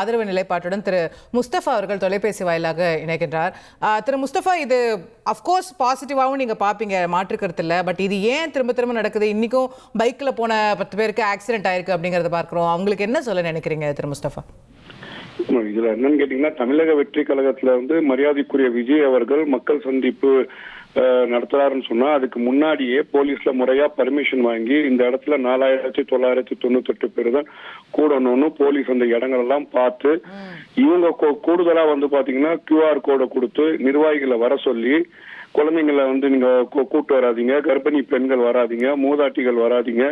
ஆதரவு நிலைப்பாட்டுடன் திரு முஸ்தபா அவர்கள் தொலைபேசி வாயிலாக இணைக்கின்றார். திரு முஸ்தபா, இது அஃப்கோர்ஸ் பாசிட்டிவாகவும் நீங்க பாப்பீங்க, மாற்று கருத்து இல்லை. பட் இது ஏன் திரும்ப திரும்ப நடக்குது? இன்னைக்கும் பைக்ல போன 10 பேருக்கு ஆக்சிடென்ட் ஆயிருக்கு அப்படிங்கறத பார்க்கிறோம். அவங்களுக்கு என்ன சொல்ல நினைக்கிறீங்க திரு முஸ்தபா? இதுல என்னன்னு கேட்டீங்கன்னா, தமிழக வெற்றி கழகத்துல மரியாதைக்குரிய விஜய் அவர்கள் மக்கள் சந்திப்பு நடத்துறாருன்னு சொன்னா அதுக்கு முன்னாடியே போலீஸ்ல முறையா பர்மிஷன் வாங்கி இந்த இடத்துல 4998 பேர் தான் கூடணும்னு போலீஸ் அந்த இடங்கள் எல்லாம் பார்த்து இவங்க கூடுதலா பாத்தீங்கன்னா QR கோடை கொடுத்து நிர்வாகிகளை வர சொல்லி குழந்தைங்களை நீங்க கூட்டு வராதிங்க, கர்ப்பிணி பெண்கள் வராதிங்க, மூதாட்டிகள் வராதிங்க,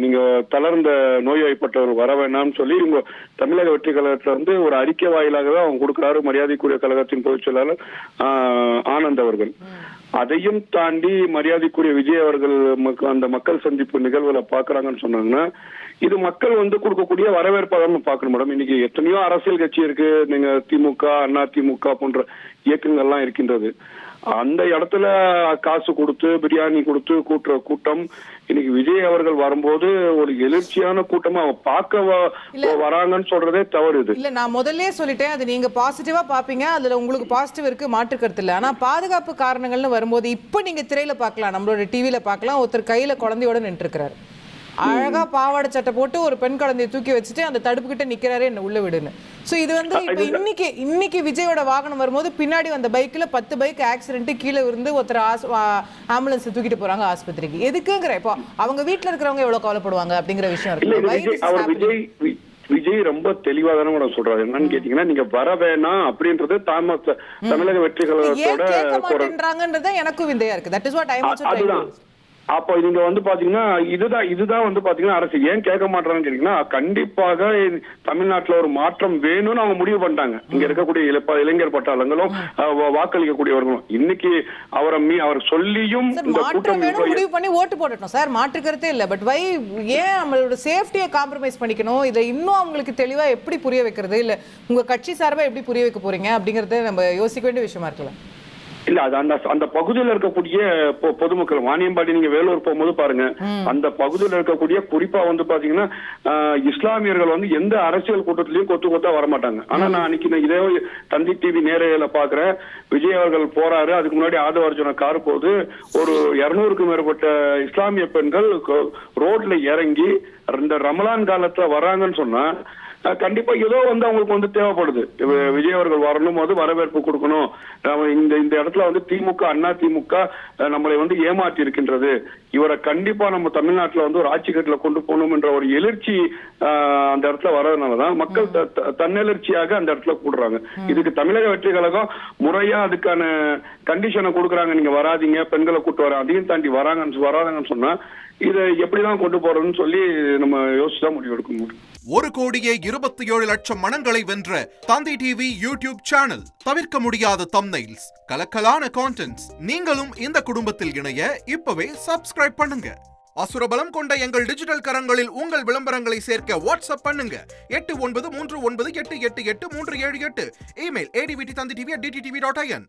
நீங்க தளர்ந்த நோய்வாய்ப்பட்டவர் வர வேணாம்னு சொல்லி இவங்க தமிழக வெற்றி கழகத்துல ஒரு அறிக்கை வாயிலாக தான் அவங்க கொடுக்கிறாரு மரியாதைக்குரிய கழகத்தின் பொதுச் செயலாளர் ஆனந்த் அவர்கள். அதையும் தாண்டி மரியாதைக்குரிய விஜய் அவர்கள் அந்த மக்கள் சந்திப்பு நிகழ்வுகளை பாக்குறாங்கன்னு சொன்னாங்கன்னா இது மக்கள் கொடுக்கக்கூடிய வரவேற்பாக பார்க்கணும் மேடம். இன்னைக்கு எத்தனையோ அரசியல் கட்சி இருக்கு, நீங்க திமுக, அண்ணா திமுக போன்ற இயக்கங்கள்லாம் இருக்கின்றது. அந்த இடத்துல காசு கொடுத்து பிரியாணி கொடுத்து கூட்டுற கூட்டம் இன்னைக்கு விஜய் அவர்கள் வரும்போது ஒரு எழுச்சியான கூட்டமா பார்க்க வராங்கன்னு சொல்றதே தவறு. இது இல்ல, நான் முதல்ல சொல்லிட்டேன், அது நீங்க பாசிட்டிவா பாப்பீங்க, அதுல உங்களுக்கு பாசிட்டிவ் இருக்கு, மாற்று கருத்து இல்ல. ஆனா பாதுகாப்பு காரணங்கள்னு வரும்போது இப்ப நீங்க திரையில பாக்கலாம், நம்மளோட டிவில பாக்கலாம், ஒருத்தர் கையில குழந்தையோட நின்று இருக்கிறாரு, அழகா பாவாடை சட்டை போட்டு ஒரு பெண் குழந்தையை தூக்கி வச்சுட்டு அந்த தடுப்பு கிட்ட நிக்கிறாரு, என்ன உள்ள விடுன்னு. சோ இது இப்ப இன்னைக்கு விஜயோட வாகனம் வரும்போது பின்னாடி வந்த பைக்ல 10 பைக் ஆக்சிடென்ட், கீழே விழுந்து ஒருத்தர் ஆம்புலன்ஸ் தூக்கிட்டு போறாங்க ஆஸ்பத்திரிக்கு. எதுக்குங்கிற இப்போ அவங்க வீட்டுல இருக்கிறவங்க எவ்வளவு கவலைப்படுவாங்க அப்படிங்கிற விஷயம் இருக்கு. விஜய் ரொம்ப தெளிவா தானே சொல்றாரு. என்னன்னு கேட்டீங்கன்னா, நீங்க வர வேணாம் அப்படின்றது தமிழக வெற்றி கழகத்தோட எனக்கும் விந்தையா இருக்கு. That is what I am also trying. அப்போ நீங்க பாத்தீங்கன்னா இதுதான் பாத்தீங்கன்னா அரசு ஏன் கேட்க மாட்டாங்கன்னு கேட்டீங்கன்னா, கண்டிப்பாக தமிழ்நாட்டுல ஒரு மாற்றம் வேணும்னு அவங்க முடிவு பண்ணிட்டாங்க. இங்க இருக்கக்கூடிய இளைஞர் பட்டாளங்களும் வாக்களிக்கக்கூடியவர்களும் இன்னைக்கு அவர் சொல்லியும் இந்த கூட்டம் முடிவு பண்ணி ஓட்டு போடட்டும் சார், மாற்று கருத்தே இல்ல. பட் வை ஏன் நம்மளோட சேஃப்டியை காம்ப்ரமைஸ் பண்ணிக்கணும்? இதை இன்னும் அவங்களுக்கு தெளிவா எப்படி புரிய வைக்கிறது, இல்ல உங்க கட்சி சார்பா எப்படி புரிய வைக்க போறீங்க அப்படிங்கறத நம்ம யோசிக்க வேண்டிய விஷயமா இருக்கலாம். இல்ல, அது அந்த பகுதியில் இருக்கக்கூடிய பொதுமக்கள், வாணியம்பாடி நீங்க வேலூர் போகும்போது பாருங்க, அந்த பகுதியில் இருக்கக்கூடிய குறிப்பா பாத்தீங்கன்னா இஸ்லாமியர்கள் எந்த அரசியல் கூட்டத்திலயும் கொத்தா வரமாட்டாங்க. ஆனா நான் அன்னைக்கு இதே தந்தி டிவி நேரையில பாக்குறேன், விஜய் அவர்கள் போறாரு, அதுக்கு முன்னாடி ஆதவ அர்ஜுன கார் போகுது, ஒரு 200க்கும் மேற்பட்ட இஸ்லாமிய பெண்கள் ரோட்ல இறங்கி இந்த ரமலான் காலத்துல வர்றாங்கன்னு சொன்னா கண்டிப்பா ஏதோ அவங்களுக்கு தேவைப்படுது. விஜய் அவர்கள் வரணும் போது வரவேற்பு கொடுக்கணும். இந்த இடத்துல திமுக, அண்ணா திமுக நம்மளை ஏமாற்றி இருக்கின்றது, இவரை கண்டிப்பா நம்ம தமிழ்நாட்டுல ஒரு ஆட்சி கட்டுல கொண்டு போகணும் என்ற ஒரு எழுச்சி அந்த இடத்துல வர்றதுனாலதான் மக்கள் தன்னெழுச்சியாக அந்த இடத்துல கூடுறாங்க. இதுக்கு தமிழக வெற்றி கழகம் முறையா அதுக்கான கண்டிஷனை கொடுக்குறாங்க. நீங்க வராதிங்க, பெண்களை கூட்டு வர, அதையும் தாண்டி வராங்கன்னு சொன்னா இதை எப்படிதான் கொண்டு போறதுன்னு சொல்லி நம்ம யோசிச்சுதான் முடிவு எடுக்க முடியும். 1,27,00,000 மனங்களை வென்ற தந்தி டிவி யூடியூப் சேனல். தவிர்க்க முடியாத தம்ப்நெயில்ஸ், கலக்கலான கான்டென்ட்ஸ். நீங்களும் இந்த குடும்பத்தில் இணைய இப்பவே சப்ஸ்கிரைப் பண்ணுங்க. அசுரபலம் கொண்ட எங்கள் டிஜிட்டல் கரங்களில் உங்கள் விளம்பரங்களை சேர்க்க வாட்ஸ்அப் பண்ணுங்க. 8939888378. Email advtthanditv@dttv.in.